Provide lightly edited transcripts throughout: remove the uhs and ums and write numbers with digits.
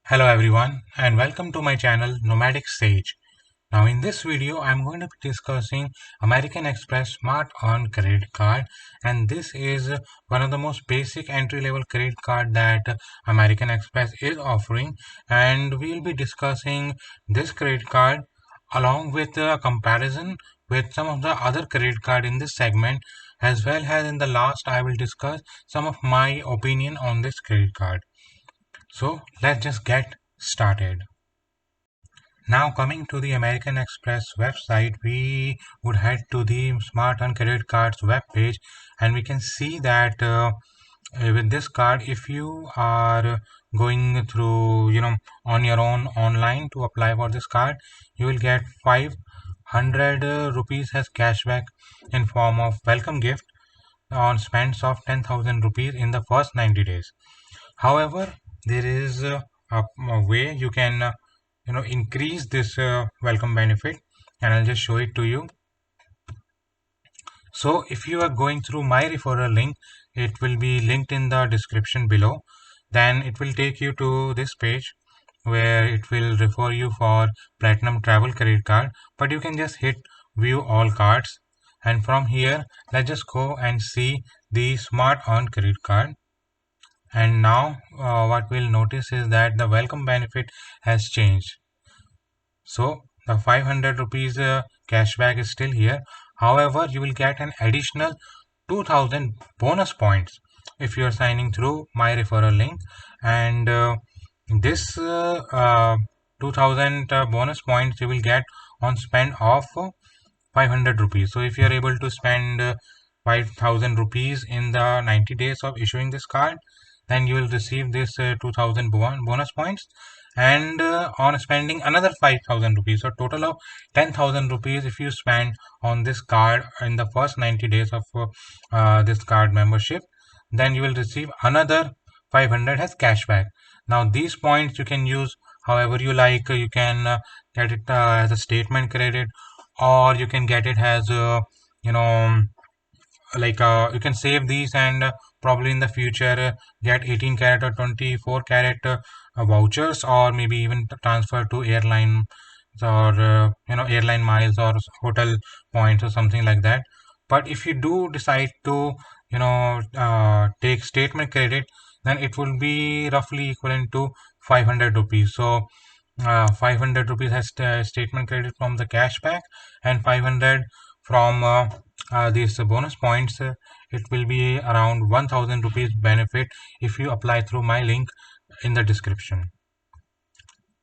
Hello everyone and welcome to my channel Nomadic Sage. Now in this video I'm going to be discussing American Express SmartEarn credit card, and this is one of the most basic entry level credit card that American Express is offering, and we'll be discussing this credit card along with a comparison with some of the other credit card in this segment, as well as in the last I will discuss some of my opinion on this credit card. So let's just get started. Now coming to the American Express website, we would head to the Smart on Credit Cards web page, and we can see that with this card, if you are going through, on your own online to apply for this card, you will get 500 rupees as cashback in form of welcome gift on spends of 10,000 rupees in the first 90 days. However, there is a way you can increase this welcome benefit, and I'll just show it to you. So if you are going through my referral link, it will be linked in the description below. Then it will take you to this page where it will refer you for platinum travel credit card, but you can just hit view all cards, and from here let's just go and see the smart earn credit card. And now what we'll notice is that the welcome benefit has changed. So the 500 rupees cashback is still here. However, you will get an additional 2000 bonus points if you are signing through my referral link, and this 2000 bonus points you will get on spend of 500 rupees. So if you are able to spend 5000 rupees in the 90 days of issuing this card, then you will receive this 2000 bonus points, and on spending another 5000 rupees, so total of 10,000 rupees if you spend on this card in the first 90 days of this card membership, then you will receive another 500 as cashback. Now these points you can use however you like. You can get it as a statement credit, or you can get it as you know you can save these and probably in the future get 18 karat or 24 karat vouchers, or maybe even transfer to airline, or airline miles or hotel points or something like that. But if you do decide to take statement credit, then it will be roughly equivalent to 500 rupees. So 500 rupees has statement credit from the cashback, and 500 from these bonus points. It will be around 1000 rupees benefit if you apply through my link in the description.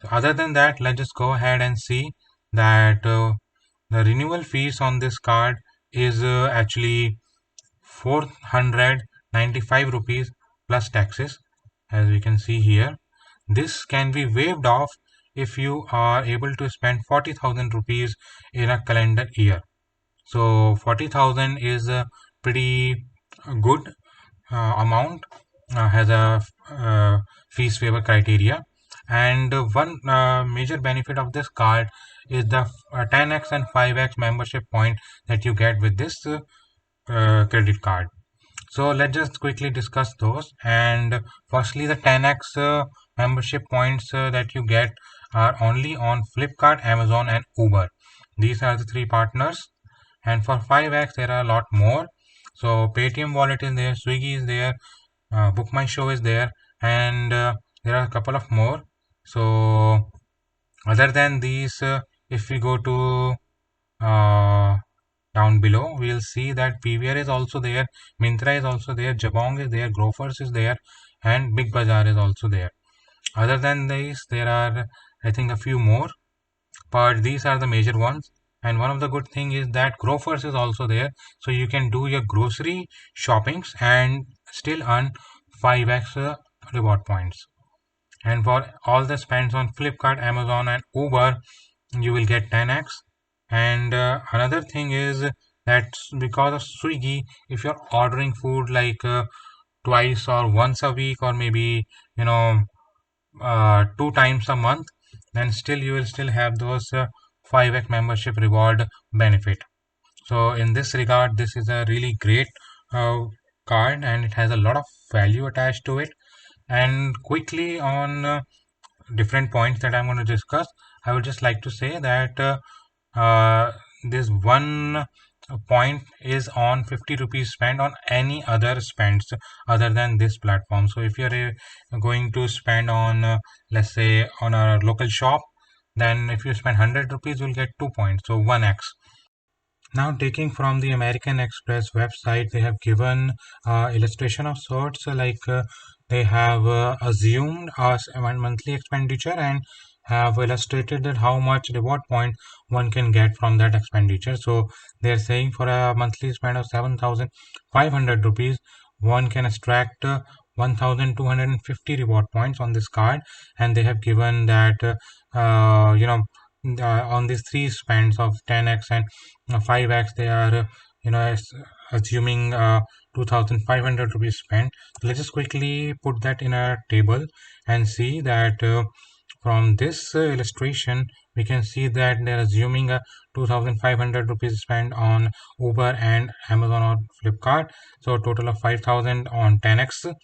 So other than that, let's just go ahead and see that the renewal fees on this card is actually 495 rupees plus taxes, as we can see here. This can be waived off if you are able to spend 40,000 rupees in a calendar year. So 40,000 is a pretty good amount, has a fees waiver criteria. And one major benefit of this card is the 10x and 5x membership point that you get with this credit card. So let's just quickly discuss those. And firstly, the 10x membership points that you get are only on Flipkart, Amazon, and Uber. These are the three partners. And for 5x, there are a lot more. So Paytm wallet is there, Swiggy is there, Book My Show is there, and there are a couple of more. So other than these, if we go to down below, we'll see that PVR is also there, Myntra is also there, Jabong is there, Grofers is there, and Big Bazaar is also there. Other than these, there are, I think, a few more, but these are the major ones. And one of the good thing is that Grofers is also there, so you can do your grocery shoppings and still earn 5x reward points. And for all the spends on Flipkart, Amazon, and Uber, you will get 10x. And another thing is that because of Swiggy, if you're ordering food like twice or once a week, or maybe 2 times a month, then still you will still have those 5x membership reward benefit. So in this regard, this is a really great card, and it has a lot of value attached to it. And quickly on different points that I'm going to discuss, I would just like to say that uh, this one point is on 50 rupees spent on any other spends other than this platform. So if you're going to spend on let's say on a local shop, then if you spend 100 rupees you'll get 2 points, so 1x. Now, taking from the American Express website, they have given illustration of sorts, like they have assumed a monthly expenditure and have illustrated that how much reward point one can get from that expenditure. So they are saying for a monthly spend of 7,500 rupees, one can extract 1,250 reward points on this card, and they have given that on these three spends of 10x and 5x, they are assuming 2,500 rupees spent. So let's just quickly put that in a table and see that from this illustration we can see that they're assuming a 2,500 rupees spent on Uber and Amazon or Flipkart, so a total of 5,000 on 10x,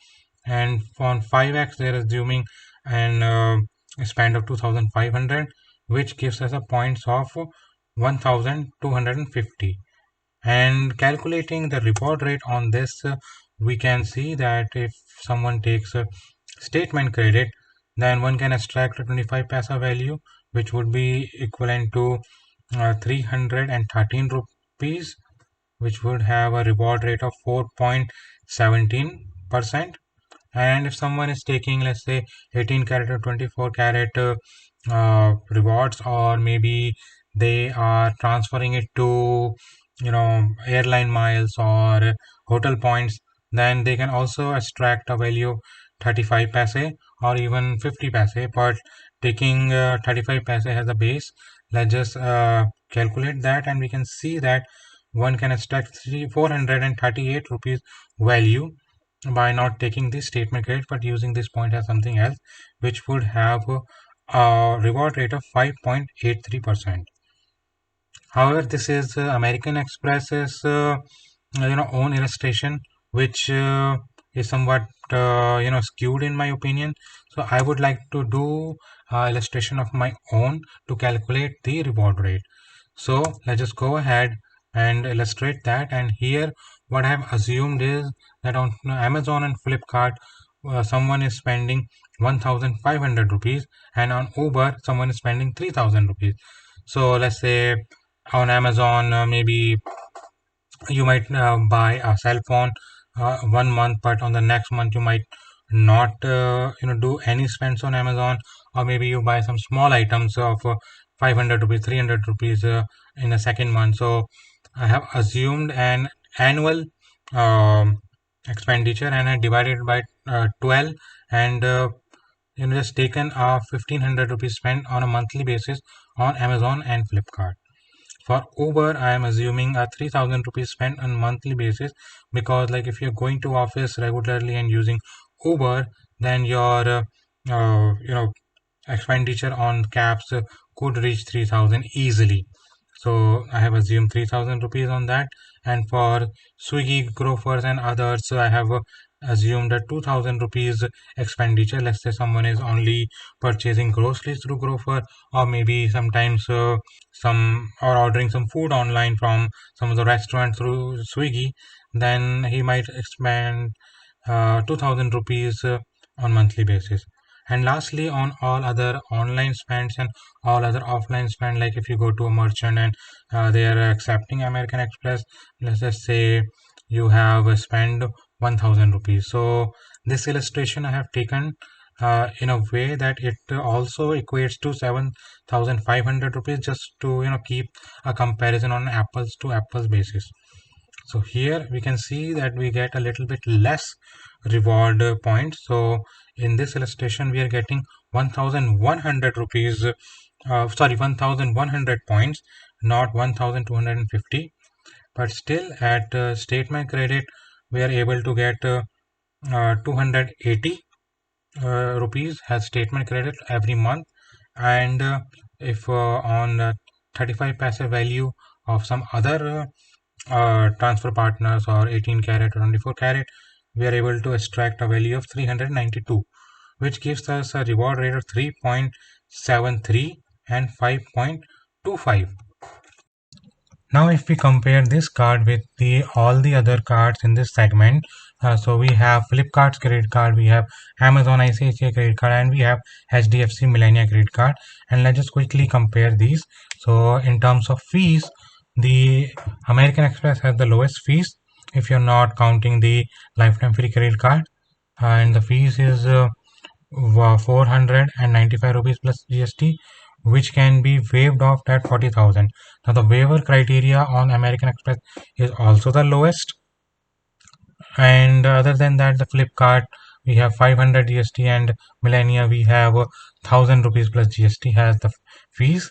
and on 5x they're assuming an spend of 2,500, which gives us a points of 1,250. And calculating the reward rate on this, we can see that if someone takes a statement credit, then one can extract a 25 paisa value, which would be equivalent to 313 rupees, which would have a reward rate of 4.17%. And if someone is taking, let's say, 18 karat or 24 karat rewards, or maybe they are transferring it to airline miles or hotel points, then they can also extract a value of 35 paise or even 50 paise. But taking 35 paise as a base, let's just calculate that, and we can see that one can extract 438 rupees value by not taking this statement credit but using this point as something else, which would have a reward rate of 5.83%. However, this is American Express's own illustration, which is somewhat skewed in my opinion. So I would like to do illustration of my own to calculate the reward rate. So let's just go ahead and illustrate that. And here what I have assumed is that on Amazon and Flipkart, someone is spending 1,500 rupees, and on Uber someone is spending 3,000 rupees. So let's say on Amazon, maybe you might buy a cell phone 1 month, but on the next month you might not do any spends on Amazon, or maybe you buy some small items of 500 rupees, 300 rupees in a second month. So I have assumed an annual um, expenditure, and I divided by 12, and just taken a 1,500 rupees spent on a monthly basis on Amazon and Flipkart. For Uber, I am assuming a 3,000 rupees spent on monthly basis, because like if you're going to office regularly and using Uber, then your expenditure on cabs could reach 3,000 easily. So I have assumed 3,000 rupees on that. And for Swiggy, Grofers and others, so I have assumed a 2,000 rupees expenditure. Let's say someone is only purchasing groceries through Grofer, or maybe sometimes some or ordering some food online from some of the restaurants through Swiggy, then he might spend 2,000 rupees on monthly basis. And lastly, on all other online spends and all other offline spend, like if you go to a merchant and they are accepting American Express, let's just say you have spent 1,000 rupees. So this illustration I have taken in a way that it also equates to 7,500 rupees, just to keep a comparison on apples to apples basis. So here we can see that we get a little bit less reward points. So in this illustration we are getting 1,100 rupees, 1,100 points, not 1,250. But still at statement credit we are able to get 280 rupees as statement credit every month. And if on 35 paise value of some other transfer partners, or 18 karat or 24 karat, we are able to extract a value of 392. which gives us a reward rate of 3.73 and 5.25. Now if we compare this card with the all the other cards in this segment, so we have Flipkart's credit card, we have Amazon ICICI credit card, and we have HDFC Millennia credit card, and let's just quickly compare these. So in terms of fees, the American Express has the lowest fees if you're not counting the lifetime free credit card, and the fees is 495 rupees plus GST, which can be waived off at 40,000. Now the waiver criteria on American Express is also the lowest, and other than that, the Flipkart we have 500 GST, and Millennia we have 1000 rupees plus GST has the fees.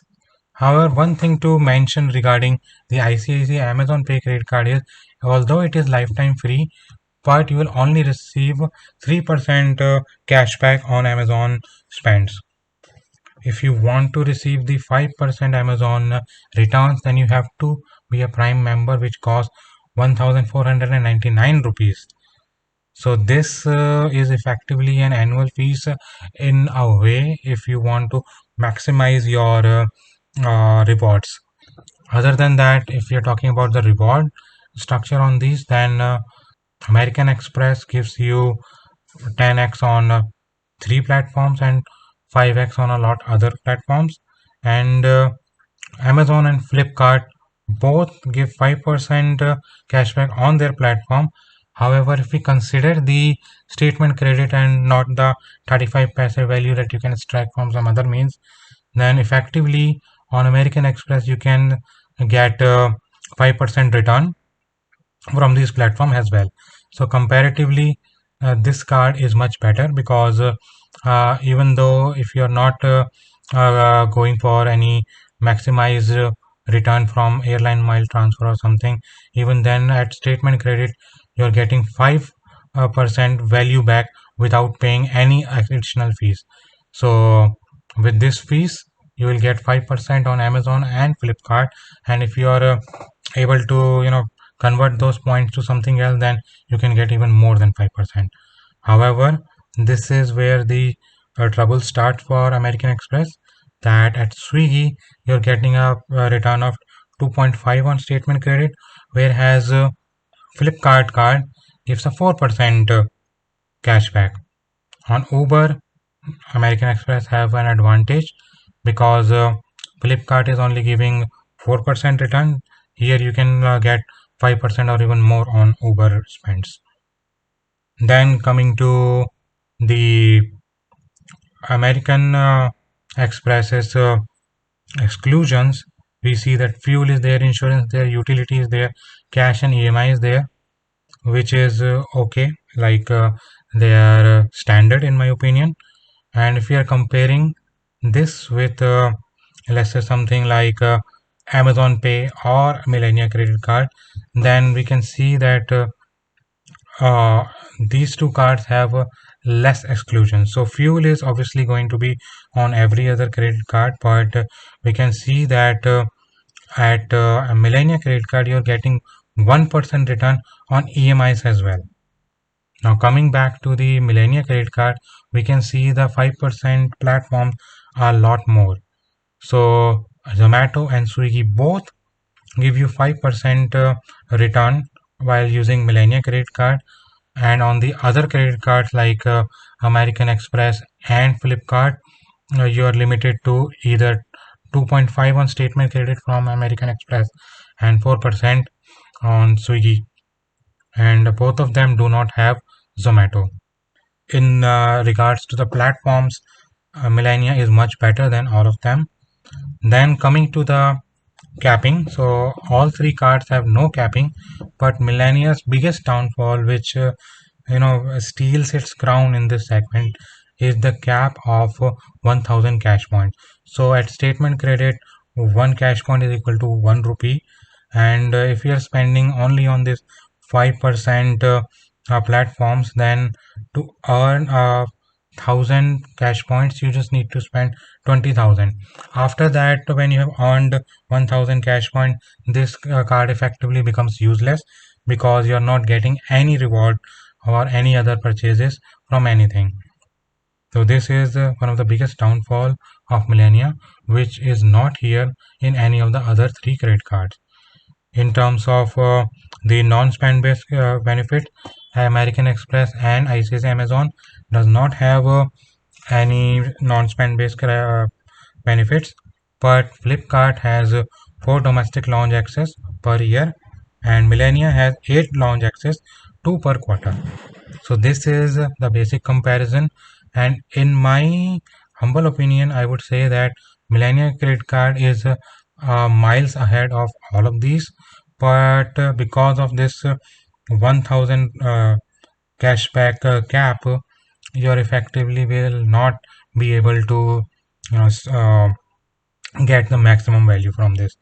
However, one thing to mention regarding the ICICI Amazon Pay credit card is, although it is lifetime free, but you will only receive 3% cashback on Amazon spends. If you want to receive the 5% Amazon returns, then you have to be a Prime member, which costs 1499 rupees. So this is effectively an annual fees in a way if you want to maximize your rewards. Other than that, if you're talking about the reward structure on these, then American Express gives you 10x on 3 platforms and 5x on a lot other platforms, and Amazon and Flipkart both give 5% cashback on their platform. However, if we consider the statement credit and not the 35 paise value that you can extract from some other means, then effectively on American Express you can get 5% return from this platform as well. So comparatively, this card is much better because even though if you're not going for any maximized return from airline mile transfer or something, even then at statement credit you're getting 5% value back without paying any additional fees. So with this fees you will get 5% on Amazon and Flipkart, and if you are able to convert those points to something else, then you can get even more than 5%. However, this is where the trouble starts for American Express, that at Swiggy you're getting a return of 2.5 on statement credit, whereas Flipkart card gives a 4% cashback. On Uber, American Express have an advantage because Flipkart is only giving 4% return. Here you can get 5% or even more on Uber spends. Then coming to the American Express's exclusions, we see that fuel is there, insurance there, utility is there, cash and EMI is there, which is okay, like they are standard in my opinion. And if we are comparing this with let's say something like Amazon Pay or Millennia credit card, then we can see that uh, these two cards have less exclusion. So fuel is obviously going to be on every other credit card, but we can see that at a Millennia credit card you're getting 1% return on EMIs as well. Now coming back to the Millennia credit card, we can see the 5% platforms are a lot more. So Zomato and Swiggy both give you 5% return while using Millennia credit card, and on the other credit cards like American Express and Flipkart, you are limited to either 2.5 on statement credit from American Express and 4% on Swiggy, and both of them do not have Zomato. In regards to the platforms, Millennia is much better than all of them. Then coming to the capping, so all three cards have no capping, but Millennia's biggest downfall, which steals its crown in this segment, is the cap of 1000 cash points. So at statement credit, one cash point is equal to 1 rupee, and if you are spending only on this 5% platforms, then to earn 1000 cash points you just need to spend 20,000. After that, when you have earned 1000 cash point, this card effectively becomes useless because you're not getting any reward or any other purchases from anything. So this is one of the biggest downfall of Millennia, which is not here in any of the other three credit cards. In terms of the non-spend based benefit, American Express and ICICI Amazon does not have any non-spend based benefits, but Flipkart has 4 domestic lounge access per year, and Millennia has 8 lounge access, 2 per quarter. So this is the basic comparison, and in my humble opinion, I would say that Millennium credit card is miles ahead of all of these. But because of this 1000 cashback cap, you effectively will not be able to get the maximum value from this.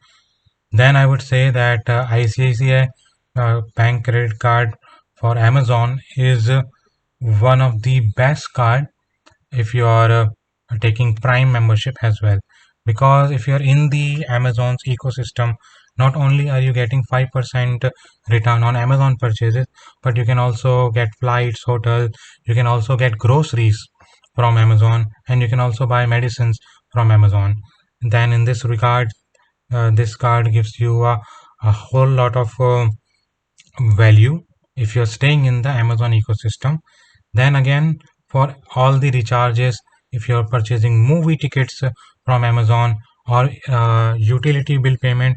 Then I would say that ICICI bank credit card for Amazon is one of the best card if you are taking Prime membership as well, because if you are in the Amazon's ecosystem, not only are you getting 5% return on Amazon purchases, but you can also get flights, hotel, you can also get groceries from Amazon, and you can also buy medicines from Amazon. Then in this regard, this card gives you a whole lot of value if you're staying in the Amazon ecosystem. Then again, for all the recharges, if you're purchasing movie tickets from Amazon or utility bill payment,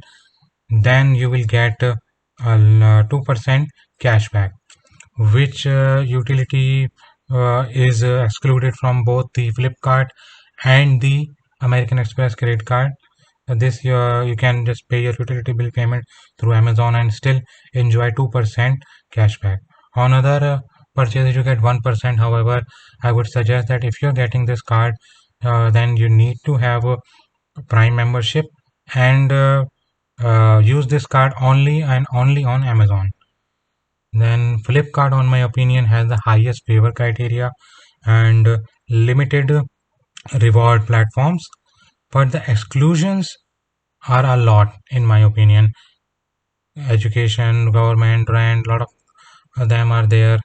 then you will get 2% cashback, which utility is excluded from both the Flipkart and the American Express credit card. This you can just pay your utility bill payment through Amazon and still enjoy 2% cashback. On other purchases, you get 1%. However, I would suggest that if you're getting this card, then you need to have a Prime membership and use this card only and only on Amazon. Then Flipkart, on my opinion, has the highest favor criteria and limited reward platforms, but the exclusions are a lot in my opinion. Education, government, rent, lot of them are there.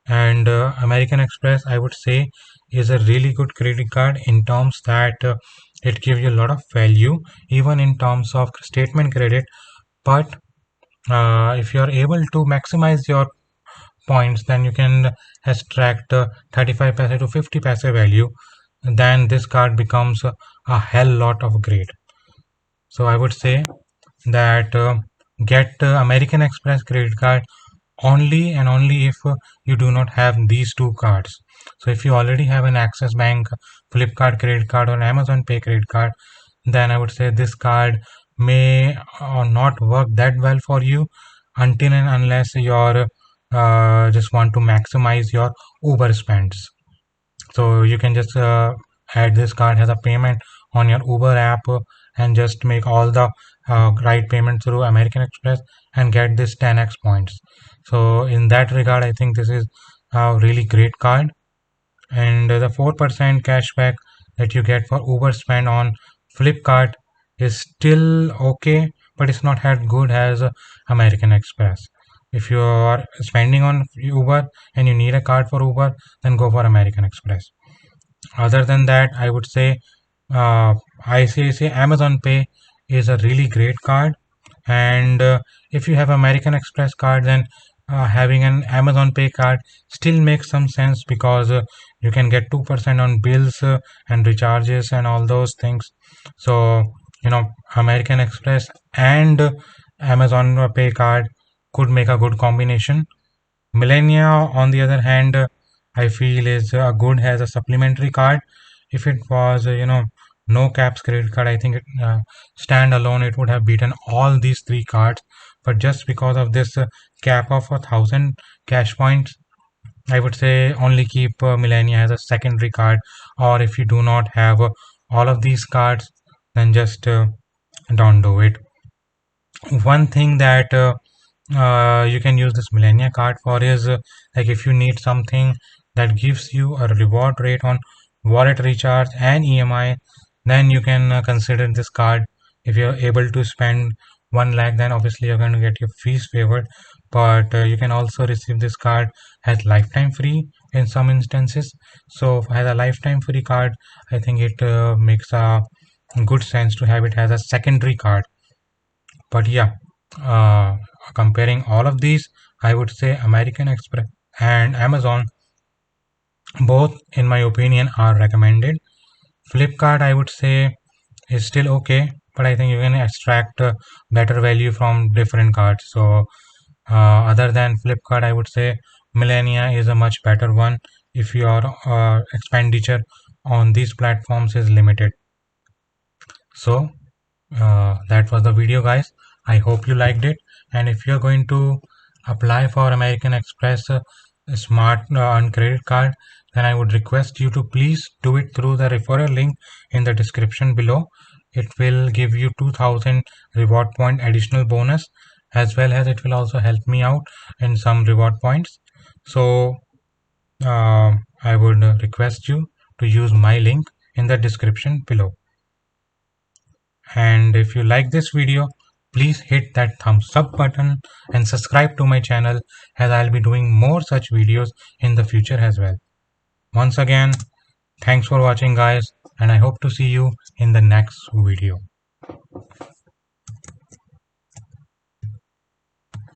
And American Express, I would say, is a really good credit card in terms that it gives you a lot of value even in terms of statement credit. But if you are able to maximize your points, then you can extract 35 paise to 50 paise value, then this card becomes a hell lot of great. So I would say that get American Express credit card only and only if you do not have these two cards. So if you already have an Axis Bank, Flipkart credit card or Amazon Pay credit card, then I would say this card may not work that well for you until and unless you're just want to maximize your Uber spends. So you can just add this card as a payment on your Uber app and just make all the right payment through American Express and get this 10x points. So in that regard, I think this is a really great card. And the 4% cashback that you get for Uber spend on Flipkart is still okay, but it's not as good as American Express. If you are spending on Uber and you need a card for Uber, then go for American Express. Other than that, I would say ICICI Amazon Pay is a really great card. And if you have American Express card, then having an Amazon Pay card still makes some sense because you can get 2% on bills and recharges and all those things. So, American Express and Amazon Pay card could make a good combination. Millennia, on the other hand, I feel is good as a supplementary card. If it was, no caps credit card, I think it stand alone, it would have beaten all these three cards. But just because of this cap of 1,000 cash points, I would say only keep Millennia as a secondary card. Or if you do not have all of these cards, then just don't do it. One thing that you can use this Millennia card for is like if you need something that gives you a reward rate on wallet recharge and EMI, then you can consider this card. If you're able to spend 1 lakh, then obviously you're going to get your fees favored, but you can also receive this card as lifetime free in some instances. So as a lifetime free card, I think it makes a good sense to have it as a secondary card. But yeah, uh, comparing all of these, I would say American Express and Amazon, both in my opinion are recommended. Flipkart, I would say, is still okay, but I think you can extract better value from different cards. So other than Flipkart, I would say Millennia is a much better one if your expenditure on these platforms is limited. So that was the video, guys. I hope you liked it, and if you're going to apply for American Express smart on credit card, then I would request you to please do it through the referral link in the description below. It will give you 2000 reward point additional bonus, as well as it will also help me out in some reward points. So I would request you to use my link in the description below. And if you like this video, please hit that thumbs up button and subscribe to my channel, as I'll be doing more such videos in the future as well. Once again, thanks for watching, guys, and I hope to see you in the next video.